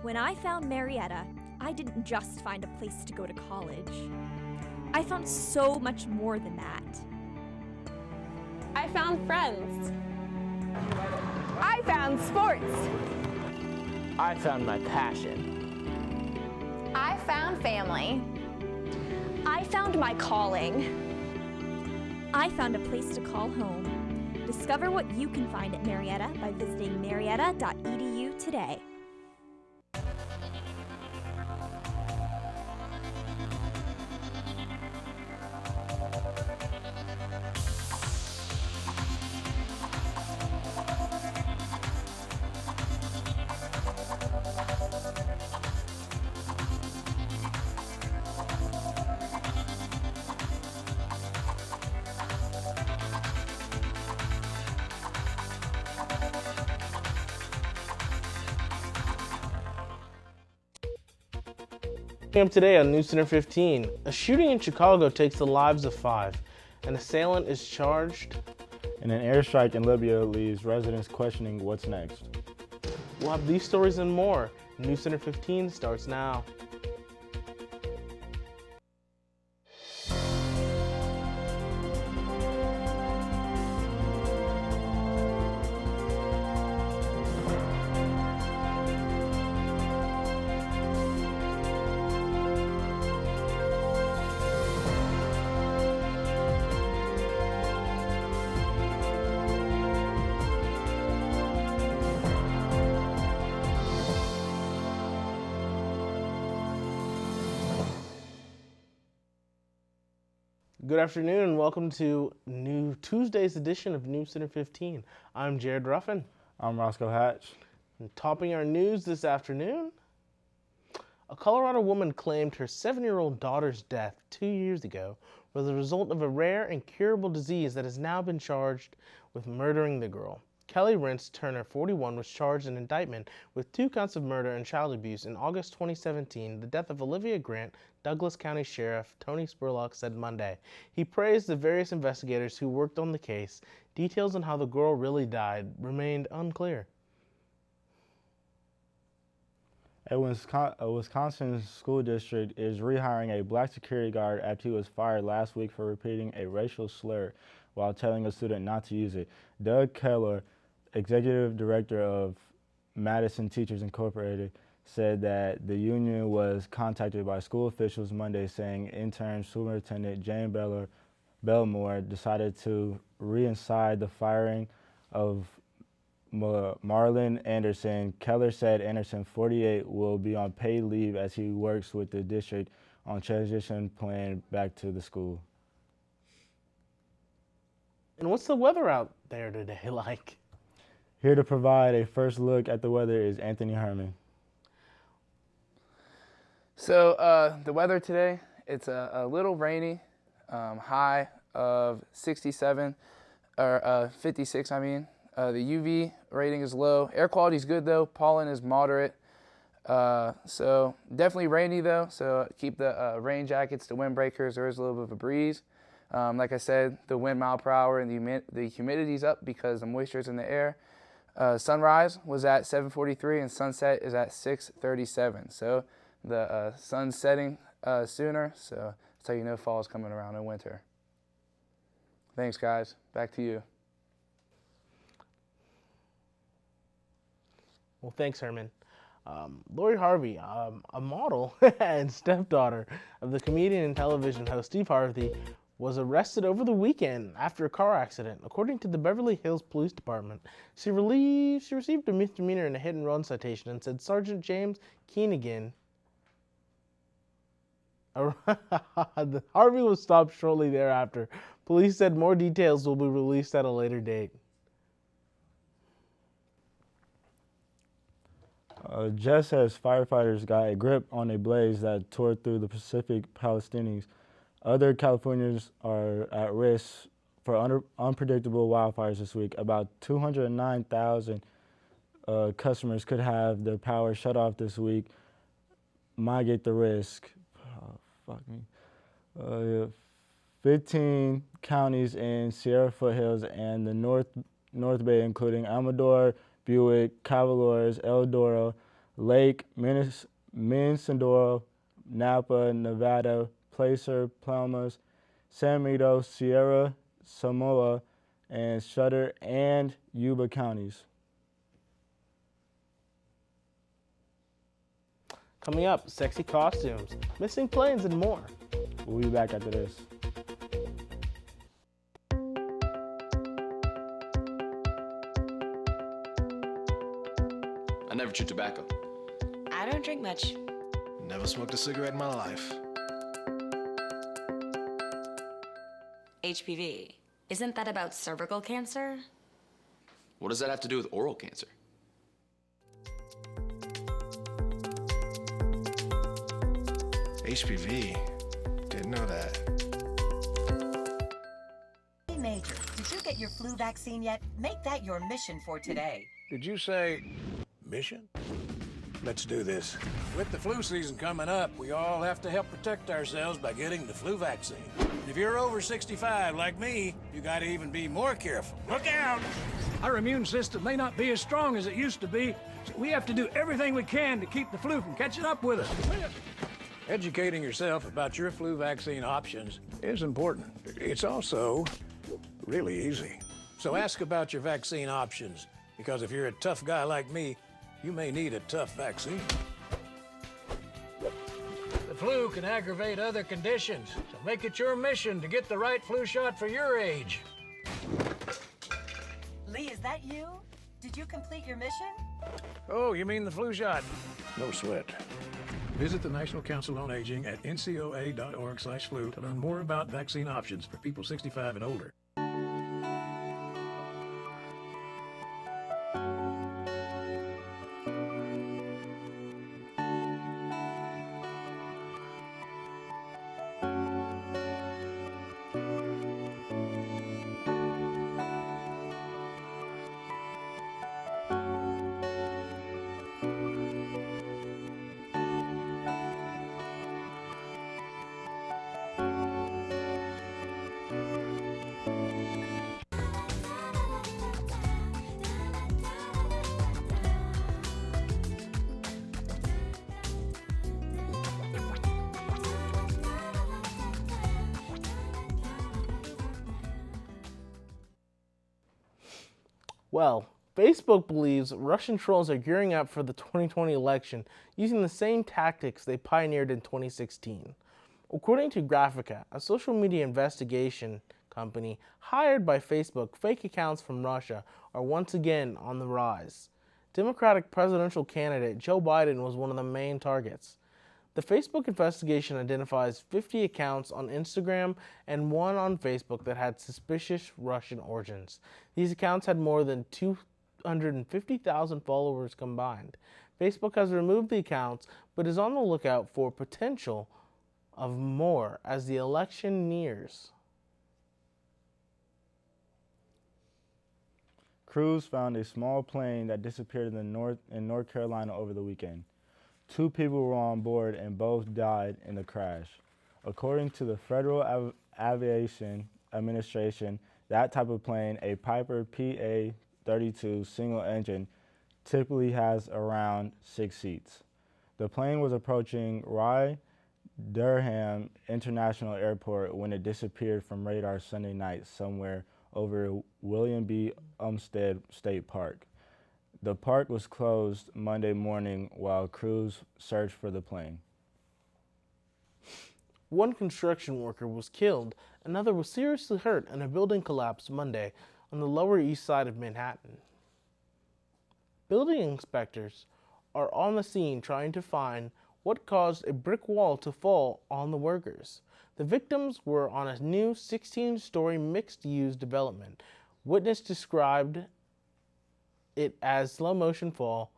When I found Marietta, I didn't just find a place to go to college. I found so much more than that. I found friends. I found sports. I found my passion. I found family. I found my calling. I found a place to call home. Discover what you can find at Marietta by visiting marietta.edu today. Coming up today on NewsCenter 15, a shooting in Chicago takes the lives of 5. An assailant is charged. And an airstrike in Libya leaves residents questioning what's next. We'll have these stories and more. NewsCenter 15 starts now. Good afternoon and welcome to Tuesday's edition of NewsCenter 15. I'm Jared Ruffin. I'm Roscoe Hatch. And topping our news this afternoon, a Colorado woman claimed her 7-year-old daughter's death 2 years ago was the result of a rare and curable disease that has now been charged with murdering the girl. Kelly Rentz Turner, 41, was charged in indictment with 2 counts of murder and child abuse in August 2017, the death of Olivia Grant. Douglas County Sheriff Tony Spurlock said Monday. He praised the various investigators who worked on the case. Details on how the girl really died remained unclear. A Wisconsin school district is rehiring a black security guard after he was fired last week for repeating a racial slur while telling a student not to use it. Doug Keller, executive director of Madison Teachers Incorporated, said that the union was contacted by school officials Monday saying intern Superintendent Jane Belmore decided to reincide the firing of Marlon Anderson. Keller said Anderson, 48, will be on paid leave as he works with the district on transition plan back to the school. And what's the weather out there today like? Here to provide a first look at the weather is Anthony Herman. So the weather today, it's a little rainy, high of 67, or 56, I mean. The UV rating is low. Air quality is good though. Pollen is moderate. So definitely rainy though. So keep the rain jackets, the windbreakers. There is a little bit of a breeze. Like I said, the wind mile per hour and the humidity's up because the moisture is in the air. Sunrise was at 7:43 and sunset is at 6:37. So the sun's setting sooner, so that's how you know fall is coming around in winter. Thanks, guys. Back to you. Well, thanks, Herman. Lori Harvey, a model and stepdaughter of the comedian and television host Steve Harvey, was arrested over the weekend after a car accident. According to the Beverly Hills Police Department, she received a misdemeanor and a hit-and-run citation and said Sergeant James Keenigan. Harvey was stopped shortly thereafter. Police said more details will be released at a later date. Just as firefighters got a grip on a blaze that tore through the Pacific Palestinians, other Californians are at risk for unpredictable wildfires this week. About 209,000 customers could have their power shut off this week. Mitigate the risk. 15 counties in Sierra Foothills and the North Bay, including Amador, Buick, Cavaliers, El Dorado, Lake, Mendocino, Napa, Nevada, Placer, Palmas, San Benito, Sierra, Samoa, and Sutter and Yuba counties. Coming up, sexy costumes, missing planes, and more. We'll be back after this. I never chew tobacco. I don't drink much. Never smoked a cigarette in my life. HPV. Isn't that about cervical cancer? What does that have to do with oral cancer? HPV? Didn't know that. Hey, Major, did you get your flu vaccine yet? Make that your mission for today. Did you say mission? Let's do this. With the flu season coming up, we all have to help protect ourselves by getting the flu vaccine. If you're over 65 like me, you gotta even be more careful. Look out! Our immune system may not be as strong as it used to be, so we have to do everything we can to keep the flu from catching up with us. Educating yourself about your flu vaccine options is important. It's also really easy. So ask about your vaccine options, because if you're a tough guy like me, you may need a tough vaccine. The flu can aggravate other conditions, so make it your mission to get the right flu shot for your age. Lee, is that you? Did you complete your mission? Oh, you mean the flu shot? No sweat. Visit the National Council on Aging at ncoa.org/flu to learn more about vaccine options for people 65 and older. Well, Facebook believes Russian trolls are gearing up for the 2020 election using the same tactics they pioneered in 2016. According to Graphica, a social media investigation company hired by Facebook, fake accounts from Russia are once again on the rise. Democratic presidential candidate Joe Biden was one of the main targets. The Facebook investigation identifies 50 accounts on Instagram and one on Facebook that had suspicious Russian origins. These accounts had more than 250,000 followers combined. Facebook has removed the accounts, but is on the lookout for potential of more as the election nears. Crews found a small plane that disappeared in North Carolina over the weekend. 2 people were on board and both died in the crash. According to the Federal Aviation Administration, that type of plane, a Piper PA-32 single engine, typically has around 6 seats. The plane was approaching Rye-Durham International Airport when it disappeared from radar Sunday night somewhere over William B. Umstead State Park. The park was closed Monday morning while crews searched for the plane. One construction worker was killed, another was seriously hurt, and a building collapsed Monday on the Lower East Side of Manhattan. Building inspectors are on the scene trying to find what caused a brick wall to fall on the workers. The victims were on a new 16-story mixed-use development. Witness described it as slow-motion fall,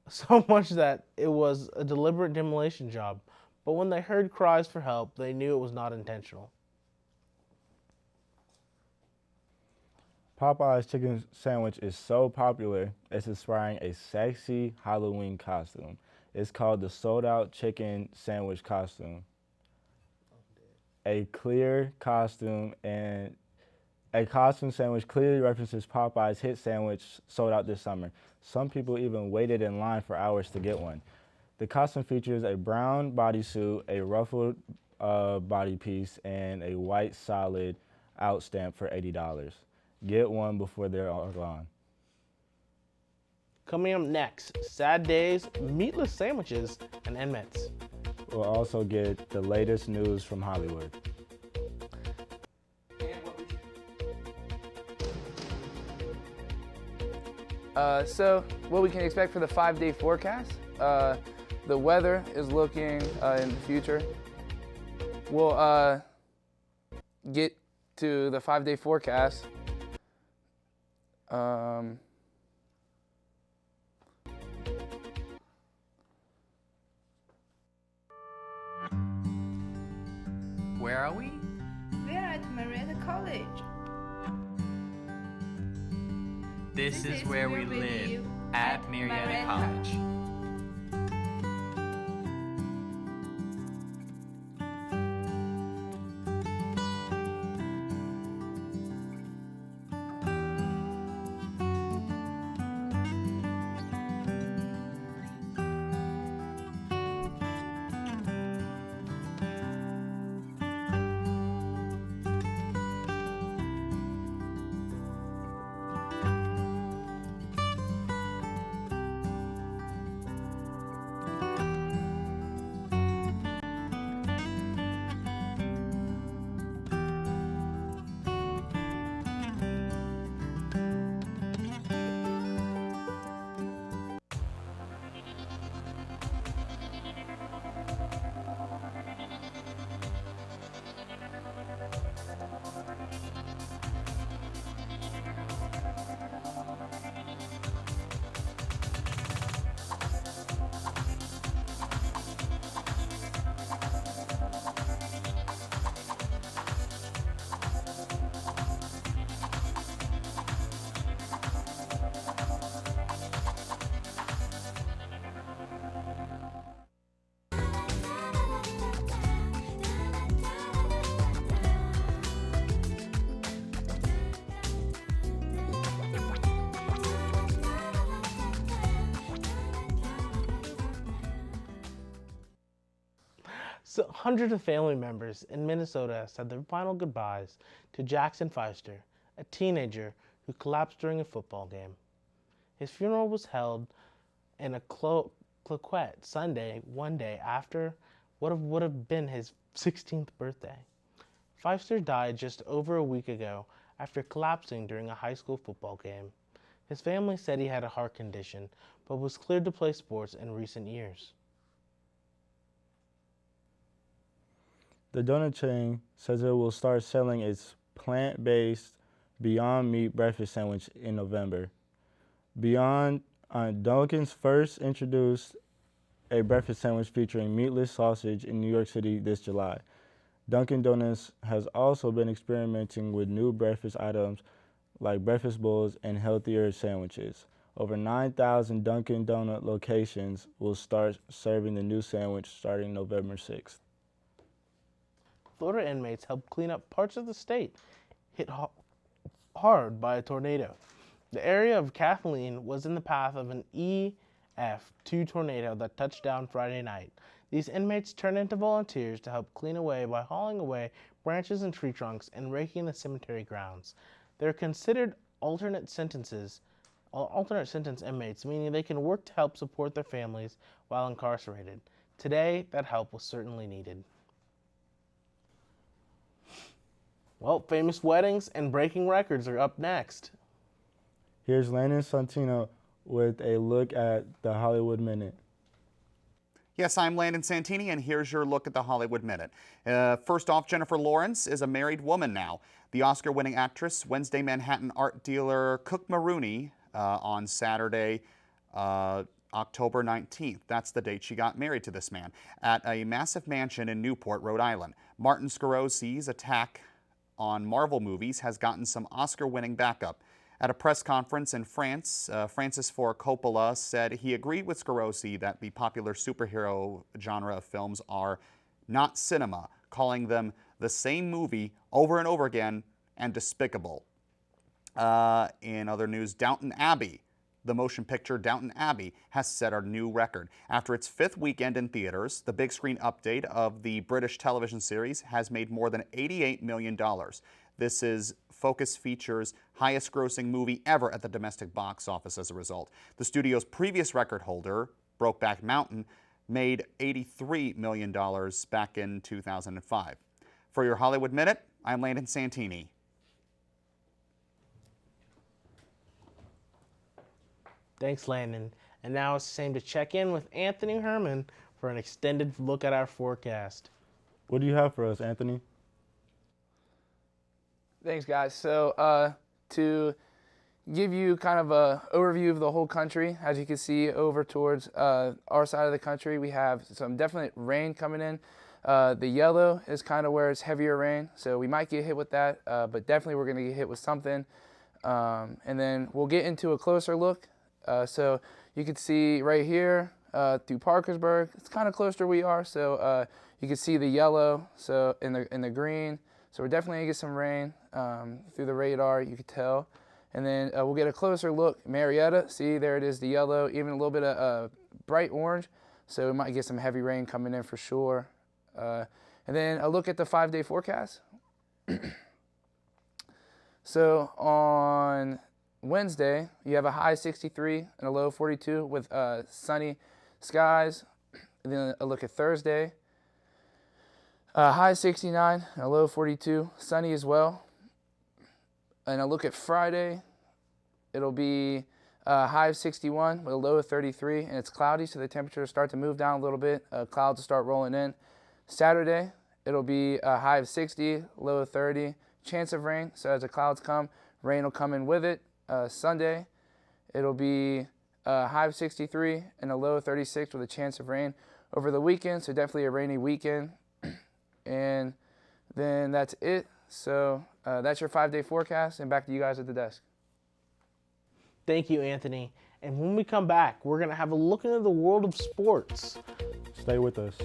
so much that it was a deliberate demolition job. But when they heard cries for help, they knew it was not intentional. Popeye's chicken sandwich is so popular, it's inspiring a sexy Halloween costume. It's called the sold-out chicken sandwich costume. A clear costume and A costume sandwich clearly references Popeye's hit sandwich sold out this summer. Some people even waited in line for hours to get one. The costume features a brown bodysuit, a ruffled body piece, and a white solid out stamp for $80. Get one before they're all gone. Coming up next, sad days, meatless sandwiches, and inmates. We'll also get the latest news from Hollywood. So what we can expect for the 5-day forecast, the weather is looking in the future. We'll get to the 5-day forecast. Where are we? We're at Marietta College. This is where we live, at Marietta College. So hundreds of family members in Minnesota said their final goodbyes to Jackson Pfister, a teenager who collapsed during a football game. His funeral was held in a Cloquet Sunday, one day after what would have been his 16th birthday. Pfister died just over a week ago after collapsing during a high school football game. His family said he had a heart condition, but was cleared to play sports in recent years. The donut chain says it will start selling its plant-based Beyond Meat breakfast sandwich in November. Dunkin's first introduced a breakfast sandwich featuring meatless sausage in New York City this July. Dunkin' Donuts has also been experimenting with new breakfast items like breakfast bowls and healthier sandwiches. Over 9,000 Dunkin' Donut locations will start serving the new sandwich starting November 6th. Florida inmates helped clean up parts of the state hit hard by a tornado. The area of Kathleen was in the path of an EF2 tornado that touched down Friday night. These inmates turned into volunteers to help clean away by hauling away branches and tree trunks and raking the cemetery grounds. They're considered alternate sentence inmates, meaning they can work to help support their families while incarcerated. Today, that help was certainly needed. Well, famous weddings and breaking records are up next. Here's Landon Santino with a look at the Hollywood Minute. Yes, I'm Landon Santini, and here's your look at the Hollywood Minute. First off, Jennifer Lawrence is a married woman now. The Oscar-winning actress, Wednesday Manhattan art dealer Cook Maroney on Saturday, October 19th. That's the date she got married to this man at a massive mansion in Newport, Rhode Island. Martin Scorsese's attack on Marvel movies has gotten some Oscar-winning backup. At a press conference in France, Francis Ford Coppola said he agreed with Scorsese that the popular superhero genre of films are not cinema, calling them the same movie over and over again and despicable. In other news, Downton Abbey. The motion picture Downton Abbey has set a new record. After its 5th weekend in theaters, the big screen update of the British television series has made more than $88 million. This is Focus Features' highest grossing movie ever at the domestic box office as a result. The studio's previous record holder, Brokeback Mountain, made $83 million back in 2005. For your Hollywood Minute, I'm Landon Santini. Thanks, Landon. And now it's time to check in with Anthony Herman for an extended look at our forecast. What do you have for us, Anthony? Thanks, guys. So to give you kind of an overview of the whole country, as you can see over towards our side of the country, we have some definite rain coming in. The yellow is kind of where it's heavier rain, so we might get hit with that, but definitely we're going to get hit with something. And then we'll get into a closer look. So you can see right here through Parkersburg, it's kind of close to where we are. So you can see the yellow, so in the green. So we're definitely gonna get some rain through the radar. You can tell, and then we'll get a closer look. Marietta, see there it is, the yellow, even a little bit of bright orange. So we might get some heavy rain coming in for sure. And then a look at the 5-day forecast. So on Wednesday, you have a high 63 and a low 42 with sunny skies. And then a look at Thursday, high 69 and a low 42, sunny as well. And a look at Friday, it'll be high of 61 with a low of 33, and it's cloudy, so the temperatures start to move down a little bit. Clouds will start rolling in. Saturday, it'll be a high of 60, low of 30, chance of rain. So as the clouds come, rain will come in with it. Sunday, it'll be a high of 63 and a low of 36 with a chance of rain over the weekend, so definitely a rainy weekend. And then that's it. So that's your 5-day forecast, and back to you guys at the desk. Thank you, Anthony. And when we come back, we're going to have a look into the world of sports. Stay with us.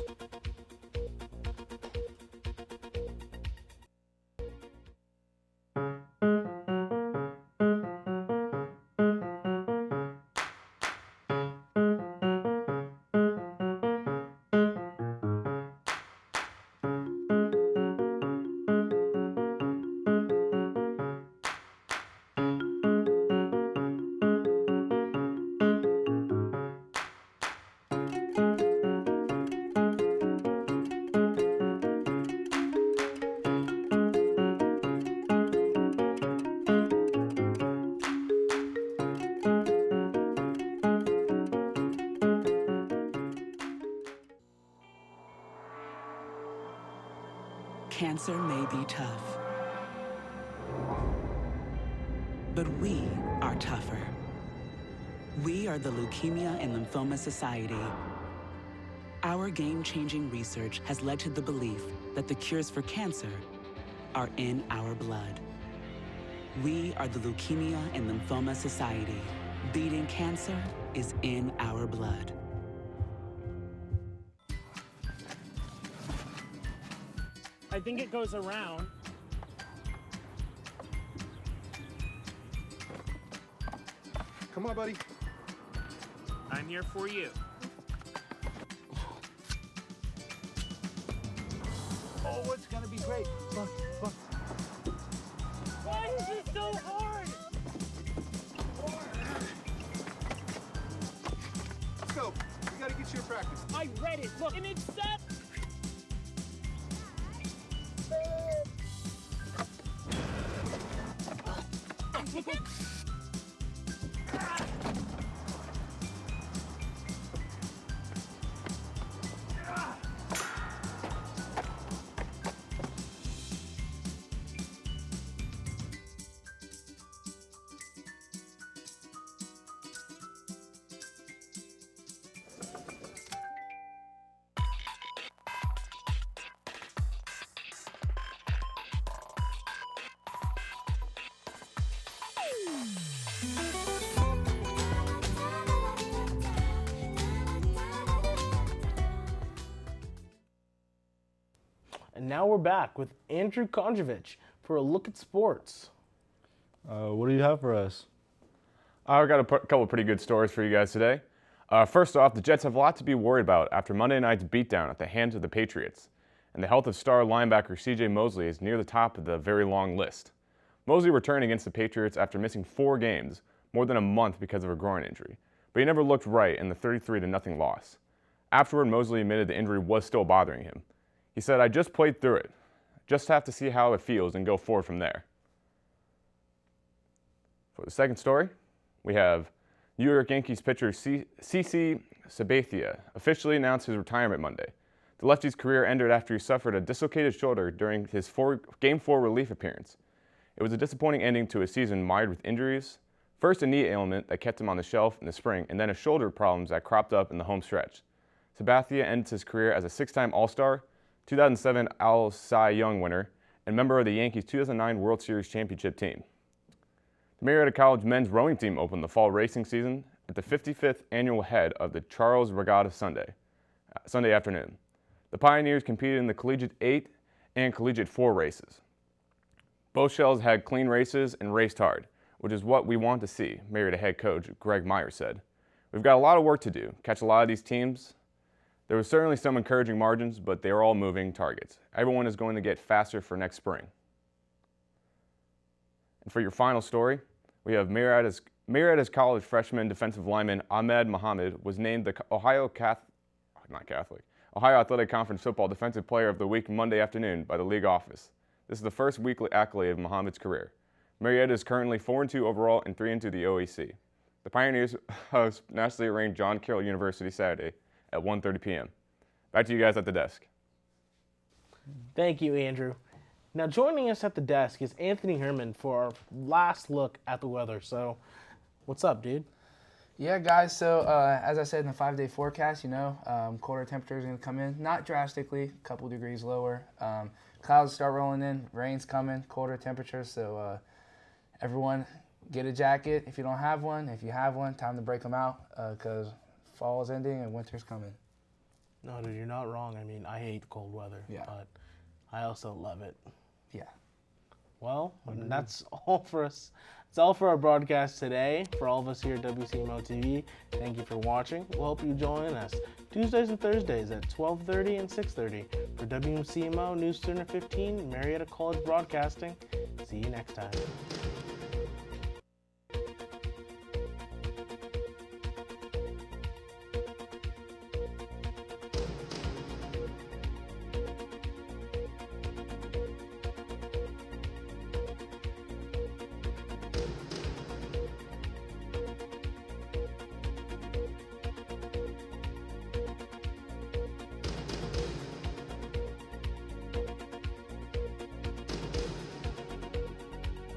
Cancer may be tough, but we are tougher. We are the Leukemia and Lymphoma Society. Our game-changing research has led to the belief that the cures for cancer are in our blood. We are the Leukemia and Lymphoma Society. Beating cancer is in our blood. I think it goes around. Come on, buddy. I'm here for you. Oh, it's gonna be great. Look, look. Why is this so hard? Let's go. We gotta get you in practice. I read it. Look, and it's set. And now we're back with Andrew Konjevich for a look at sports. What do you have for us? I've got a couple of pretty good stories for you guys today. First off, the Jets have a lot to be worried about after Monday night's beatdown at the hands of the Patriots. And the health of star linebacker C.J. Mosley is near the top of the very long list. Mosley returned against the Patriots after missing 4 games, more than a month because of a groin injury. But he never looked right in the 33-0 loss. Afterward, Mosley admitted the injury was still bothering him. He said, "I just played through it. Just have to see how it feels and go forward from there." For the second story, we have New York Yankees pitcher CC Sabathia officially announced his retirement Monday. The lefty's career ended after he suffered a dislocated shoulder during his Game 4 relief appearance. It was a disappointing ending to a season mired with injuries, first a knee ailment that kept him on the shelf in the spring, and then a shoulder problems that cropped up in the home stretch. Sabathia ends his career as a 6-time All-Star, 2007 Al Cy Young winner, and member of the Yankees' 2009 World Series championship team. The Marietta College men's rowing team opened the fall racing season at the 55th annual head of the Charles Regatta Sunday afternoon. The Pioneers competed in the Collegiate 8 and Collegiate 4 races. Both shells had clean races and raced hard, which is what we want to see, Marietta head coach Greg Meyer said. "We've got a lot of work to do, catch a lot of these teams. There was certainly some encouraging margins, but they are all moving targets. Everyone is going to get faster for next spring." And for your final story, we have Marietta's College freshman defensive lineman Ahmed Muhammad was named the Ohio Athletic Conference Football Defensive Player of the Week Monday afternoon by the league office. This is the first weekly accolade of Muhammad's career. Marietta is currently 4-2 overall and 3-2 the OAC. The Pioneers host nationally ranked John Carroll University Saturday at 1:30 p.m. Back to you guys at the desk. Thank you, Andrew. Now joining us at the desk is Anthony Herman for our last look at the weather. So, what's up, dude? Yeah, guys, so as I said in the 5-day forecast, colder temperatures are going to come in, not drastically, a couple degrees lower. Clouds start rolling in, rain's coming, colder temperatures, so everyone get a jacket if you don't have one. If you have one, time to break them out because fall is ending and winter's coming. No, dude, you're not wrong. I mean, I hate cold weather, but I also love it. Yeah. Well, that's all for us. It's all for our broadcast today. For all of us here at WCMO TV, thank you for watching. We'll hope you join us Tuesdays and Thursdays at 12:30 and 6:30 for WCMO NewsCenter 15, Marietta College Broadcasting. See you next time.